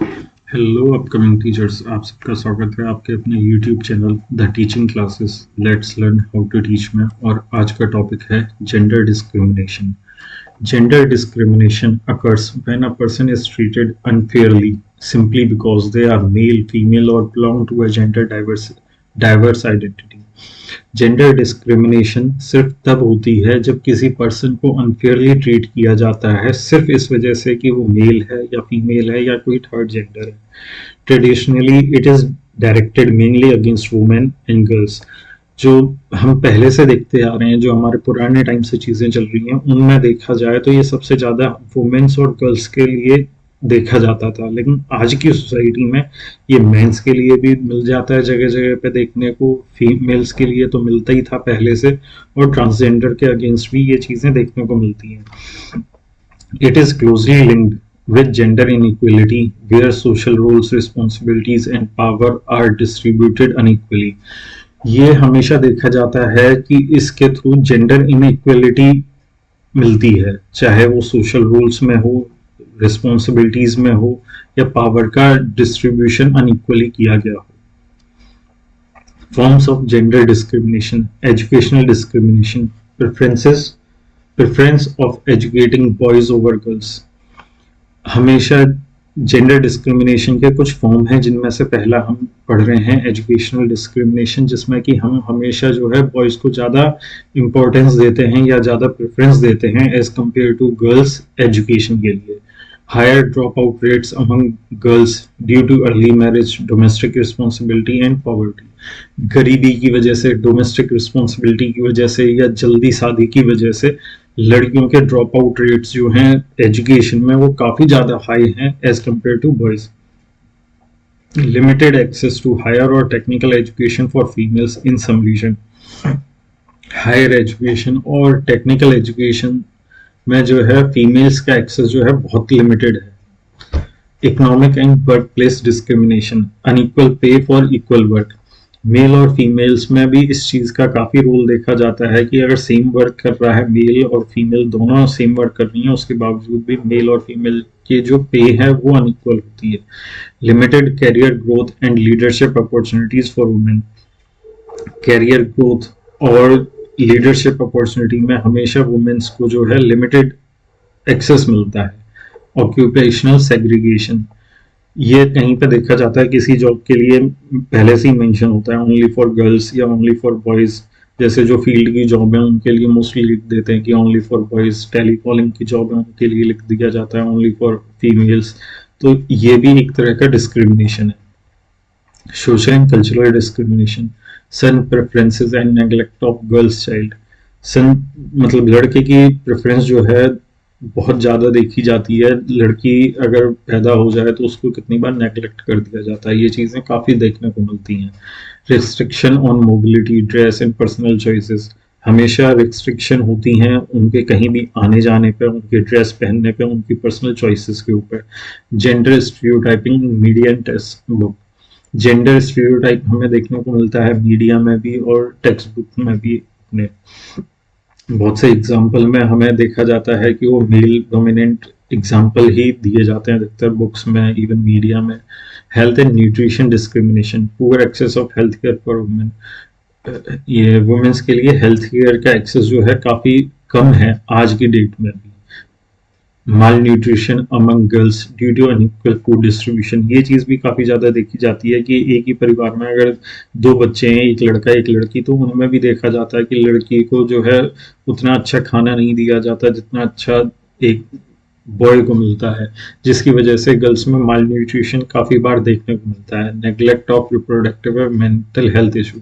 Hello upcoming teachers, आप सबका स्वागत है आपके अपने YouTube channel the teaching classes let's learn how to teach में। और आज का टॉपिक है gender discrimination. Gender discrimination occurs when a person is treated unfairly simply because they are male, female or belong to a gender diverse identity। Gender discrimination सिर्फ तब होती है जब किसी पर्सन को अनफेयरली ट्रीट किया जाता है सिर्फ इस वजह से कि वो मेल है या फीमेल है या कोई थर्ड जेंडर है। Traditionally it is directed mainly against women and girls. जो हम पहले से देखते आ रहे हैं, जो हमारे पुराने टाइम से चीजें चल रही हैं, उनमें देखा जाए तो ये सबसे ज्यादा वुमेन्स और गर्ल्स के लिए देखा जाता था। लेकिन आज की सोसाइटी में ये मेंस के लिए भी मिल जाता है, जगह जगह पे देखने को। फीमेल्स के लिए तो मिलता ही था पहले से, और ट्रांसजेंडर के अगेंस्ट भी ये चीजें देखने को मिलती हैं। It is closely linked with gender inequality where social roles, responsibilities and power are distributed unequally। ये हमेशा देखा जाता है कि इसके थ्रू जेंडर इनइक्वलिटी मिलती है, चाहे वो सोशल रोल्स में हो, रिस्पॉन्सिबिलिटीज में हो, या पावर का डिस्ट्रीब्यूशन अनइक्वली किया गया हो। Forms of gender discrimination: educational discrimination, preference of educating boys over girls. हमेशा जेंडर डिस्क्रिमिनेशन के कुछ फॉर्म हैं, जिनमें से पहला हम पढ़ रहे हैं एजुकेशनल डिस्क्रिमिनेशन, जिसमें कि हम हमेशा जो है बॉयज को ज़्यादा इंपॉर्टेंस देते हैं या ज़्यादा प्रेफरेंस देते हैं as compare to girls education के लिए। Higher drop out rates among girls due to early marriage, domestic responsibility and poverty. गरीबी की वजह से, डोमेस्टिक रिस्पॉन्सिबिलिटी की वजह से या जल्दी शादी की वजह से लड़कियों के ड्रॉप आउट रेट्स जो हैं एजुकेशन में, वो काफी ज्यादा हाई हैं as compare to boys. Limited access to higher और technical education for females in some region. Higher education और टेक्निकल एजुकेशन में जो है फीमेल्स का एक्सेस जो है बहुत लिमिटेड है। Economic and work place discrimination, unequal पे फॉर इक्वल वर्क। मेल और फीमेल्स में भी इस चीज का काफी रोल देखा जाता है कि अगर सेम वर्क कर रहा है, मेल और फीमेल दोनों सेम वर्क कर रही हैं, उसके बावजूद भी मेल और फीमेल के जो पे है वो अनइक्वल होती है। Limited career growth and leadership opportunities for women. Career growth और लीडरशिप अपॉर्चुनिटी में हमेशा वुमेन्स को जो है लिमिटेड एक्सेस मिलता है। ऑक्यूपेशनल सेग्रीगेशन, ये कहीं पे देखा जाता है किसी जॉब के लिए पहले से ही मेंशन होता है ओनली फॉर गर्ल्स या ओनली फॉर बॉयज। जैसे जो फील्ड की जॉब है उनके लिए मोस्टली लिख देते हैं कि ओनली फॉर बॉयज। टेलीकॉलिंग की जॉब है उनके लिए लिख दिया जाता है ओनली फॉर फीमेल्स। तो ये भी एक तरह का डिस्क्रिमिनेशन है। Social and cultural discrimination, son preferences and neglect of girls child. Son मतलब लड़के की प्रेफरेंस जो है बहुत ज़्यादा देखी जाती है। लड़की अगर पैदा हो जाए तो उसको कितनी बार नेगलेक्ट कर दिया जाता है। ये चीज़ें काफ़ी देखने को मिलती हैं। Restriction on mobility, dress and personal choices, हमेशा रिस्ट्रिक्शन होती हैं उनके कहीं भी आने जाने पे, उनके ड्रेस पहनने पे, उनकी पर्सनल चॉइसेस के ऊपर। Gender stereotyping media and text book, gender stereotype हमें देखने को मिलता है मीडिया में भी और टेक्स्ट बुक में भी। अपने बहुत से एग्जाम्पल में हमें देखा जाता है कि वो मेल डोमिनेंट एग्जाम्पल ही दिए जाते हैं अधिकतर बुक्स में, इवन मीडिया में। Health and nutrition discrimination, poor access of health care for women. ये वुमेन्स के लिए हेल्थ केयर का एक्सेस जो है काफ़ी कम है आज की डेट में भी। Malnutrition among girls due to unequal food distribution, ये चीज़ भी काफ़ी ज़्यादा देखी जाती है कि एक ही परिवार में अगर दो बच्चे हैं, एक लड़का एक लड़की, तो उनमें भी देखा जाता है कि लड़की को जो है उतना अच्छा खाना नहीं दिया जाता जितना अच्छा एक बॉय को मिलता है, जिसकी वजह से गर्ल्स में माल न्यूट्रिशन काफ़ी बार देखने को मिलता है। नेग्लेक्ट ऑफ रिप्रोडक्टिव और मेंटल हेल्थ इशू,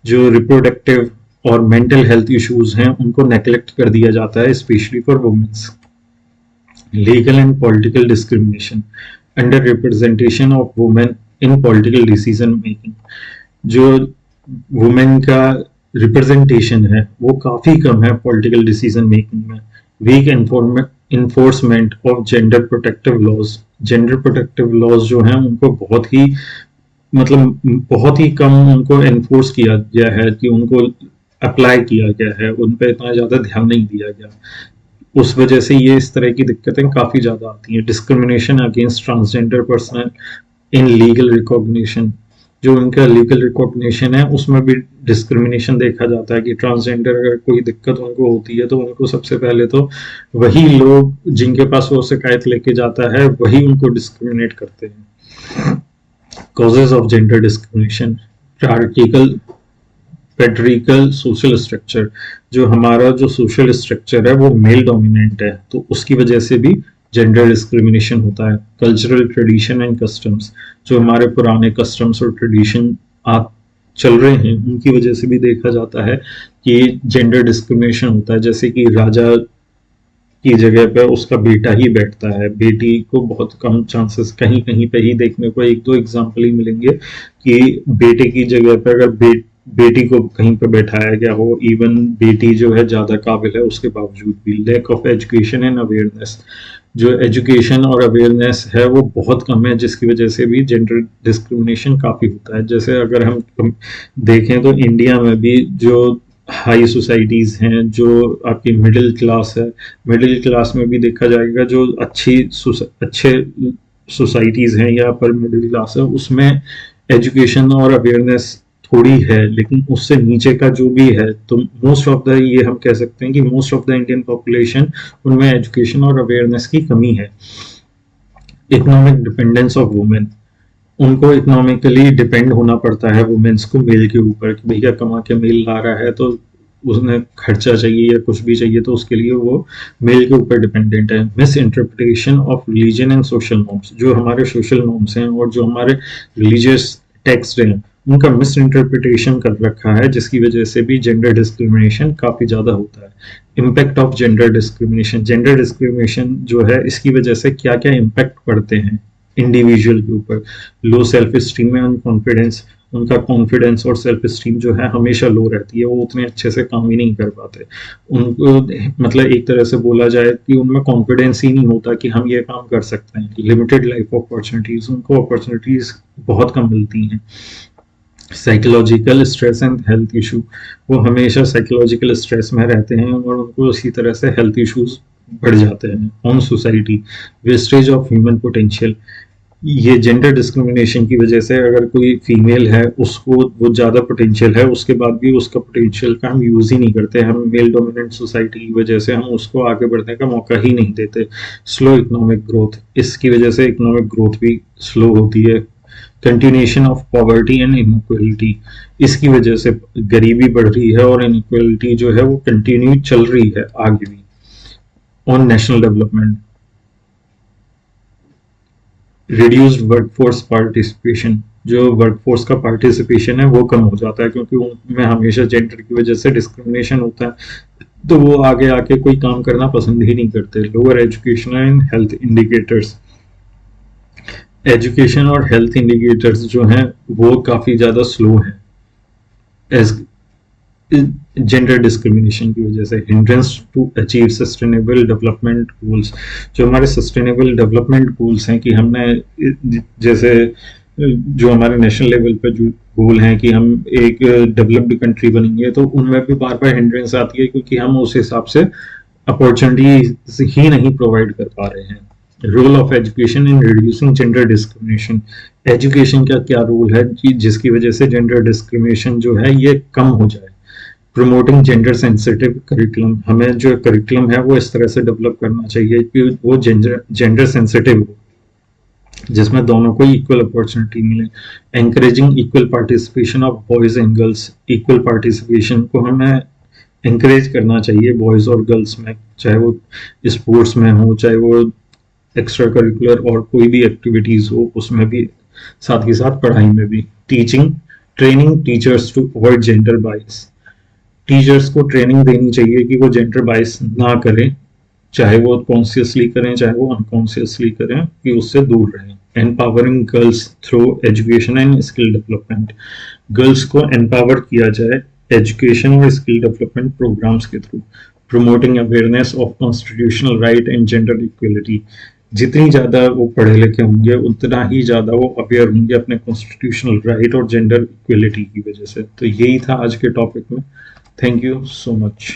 जो रिप्रोडक्टिव और मेंटल हेल्थ इश्यूज हैं उनको नेग्लेक्ट कर दिया जाता है, specially for women's. Legal and political discrimination, under representation of women in political decision making। जो वुमेन का रिप्रेजेंटेशन है वो काफी कम है पॉलिटिकल डिसीजन मेकिंग में। Weak enforcement of gender protective laws, gender protective laws जो हैं उनको बहुत ही बहुत ही कम उनको एनफोर्स किया गया है, कि उनको अप्लाई किया गया है, उन पर इतना ज्यादा ध्यान नहीं दिया गया। उस वजह से ये इस तरह की दिक्कतें काफ़ी ज़्यादा आती हैं। Discrimination against transgender person in legal recognition, जो उनका लीगल रिकॉग्निशन है उसमें भी डिस्क्रिमिनेशन देखा जाता है कि ट्रांसजेंडर अगर कोई दिक्कत उनको होती है तो उनको सबसे पहले तो वही लोग जिनके पास वो शिकायत लेके जाता है वही उनको डिस्क्रिमिनेट करते हैं। Causes of gender discrimination, hierarchical patriarchal social structure, जो हमारा जो सोशल स्ट्रक्चर है वो मेल डोमिनेंट है तो उसकी वजह से भी जेंडर डिस्क्रिमिनेशन होता है। कल्चरल ट्रेडिशन एंड कस्टम्स, जो हमारे पुराने कस्टम्स और ट्रेडिशन आप चल रहे हैं उनकी वजह से भी देखा जाता है कि जेंडर डिस्क्रिमिनेशन होता है। जैसे कि राजा की जगह पे उसका बेटा ही बैठता है, बेटी को बहुत कम चांसेस कहीं कहीं पे ही देखने को एक दो एग्जाम्पल ही मिलेंगे कि बेटे की जगह पे अगर बेटी को कहीं पे बैठाया गया हो, इवन बेटी जो है ज्यादा काबिल है उसके बावजूद भी। Lack of education and awareness, जो एजुकेशन और अवेयरनेस है वो बहुत कम है जिसकी वजह से भी जेंडर डिस्क्रिमिनेशन काफी होता है। जैसे अगर हम देखें तो इंडिया में भी जो हाई सोसाइटीज हैं, जो आपकी मिडिल क्लास है, मिडिल क्लास में भी देखा जाएगा जो अच्छे सोसाइटीज हैं या पर मिडिल क्लास है उसमें एजुकेशन और अवेयरनेस थोड़ी है, लेकिन उससे नीचे का जो भी है तो मोस्ट ऑफ द ये हम कह सकते हैं कि most of the Indian population उनमें एजुकेशन और अवेयरनेस की कमी है। इकोनॉमिक डिपेंडेंस ऑफ वुमेन, उनको इकोनॉमिकली डिपेंड होना पड़ता है वुमेन्स को मेल के ऊपर कि भैया कमा के मेल ला रहा है तो उसने खर्चा चाहिए या कुछ भी चाहिए तो उसके लिए वो मेल के ऊपर डिपेंडेंट है। Miss interpretation of religion and social norms, जो हमारे सोशल नॉर्म्स हैं और जो हमारे रिलीजियस टेक्स्ट हैं उनका मिस इंटरप्रिटेशन कर रखा है जिसकी वजह से भी जेंडर डिस्क्रिमिनेशन काफी ज्यादा होता है। Impact of gender discrimination, gender discrimination जो है इसकी वजह से क्या क्या इम्पैक्ट पड़ते हैं इंडिविजुअल के ऊपर। Low self esteem and confidence, उनका कॉन्फिडेंस और सेल्फ स्टीम जो है हमेशा लो रहती है, वो उतने अच्छे से काम ही नहीं कर पाते। उनको मतलब एक तरह से बोला जाए कि उनमें कॉन्फिडेंस ही नहीं होता कि हम ये काम कर सकते हैं। लिमिटेड लाइफ अपॉर्चुनिटीज, उनको अपॉर्चुनिटीज बहुत कम मिलती हैं। Psychological stress and health issue, वो हमेशा साइकोलॉजिकल स्ट्रेस में रहते हैं और उनको इसी तरह से हेल्थ इश्यूज बढ़ जाते हैं। On society, wastage of human potential, ये जेंडर डिस्क्रिमिनेशन की वजह से अगर कोई फीमेल है उसको वो ज़्यादा पोटेंशियल है उसके बाद भी उसका पोटेंशियल का हम यूज़ ही नहीं करते, हम मेल डोमिनेंट सोसाइटी की वजह से हम उसको आगे बढ़ने का मौका ही नहीं देते। स्लो इकोनॉमिक ग्रोथ, इसकी वजह से इकोनॉमिक ग्रोथ भी स्लो होती है। Continuation of poverty and inequality, इसकी वजह से गरीबी बढ़ रही है और इनइक्वलिटी जो है वो कंटिन्यू चल रही है आगे भी। On national development, reduced workforce participation, जो वर्कफोर्स का पार्टिसिपेशन है वो कम हो जाता है क्योंकि उनमें हमेशा जेंडर की वजह से डिस्क्रिमिनेशन होता है तो वो आगे आके कोई काम करना पसंद ही नहीं करते। Lower education and health indicators, education और हेल्थ इंडिकेटर्स जो हैं वो काफ़ी ज़्यादा स्लो हैं एज जेंडर डिस्क्रिमिनेशन की वजह से। Hindrance to achieve sustainable development goals, जो हमारे सस्टेनेबल डेवलपमेंट गोल्स हैं कि हमने जैसे जो हमारे नेशनल लेवल पर जो गोल हैं कि हम एक डेवलप्ड कंट्री बनेंगे तो उनमें भी बार बार हिंड्रेंस आती है क्योंकि हम उस हिसाब से अपॉर्चुनिटी ही नहीं प्रोवाइड कर पा रहे हैं। Role of education in reducing gender discrimination, education का क्या रोल है कि जिसकी वजह से जेंडर डिस्क्रिमिनेशन जो है ये कम हो जाए। प्रमोटिंग जेंडर सेंसिटिव करिकुलम, हमें जो करिकुलम है वो इस तरह से डेवलप करना चाहिए कि वो जेंडर सेंसिटिव हो जिसमें दोनों को इक्वल अपॉर्चुनिटी मिले। Encouraging equal participation of boys and girls, equal participation को हमें एंकरेज करना चाहिए बॉयज और गर्ल्स में, चाहे वो स्पोर्ट्स में हो चाहे वो एक्स्ट्रा करिकुलर और कोई भी एक्टिविटीज हो उसमें भी, साथ ही साथ पढ़ाई में भी। Teaching training teachers to avoid gender bias, teachers को ट्रेनिंग देनी चाहिए कि वो जेंडर बाइस ना करें, चाहे वो कॉन्शियसली करें चाहे वो अनकॉन्शियसली करें, कि उससे दूर रहें। Empowering girls through education and skill development, girls को एम्पावर किया जाए एजुकेशन और स्किल डेवलपमेंट प्रोग्राम्स के through. Promoting awareness of constitutional right and gender equality, जितनी ज़्यादा वो पढ़े लिखे होंगे उतना ही ज़्यादा वो अवेयर होंगे अपने कॉन्स्टिट्यूशनल राइट और जेंडर इक्वलिटी की वजह से। तो यही था आज के टॉपिक में। Thank you so much.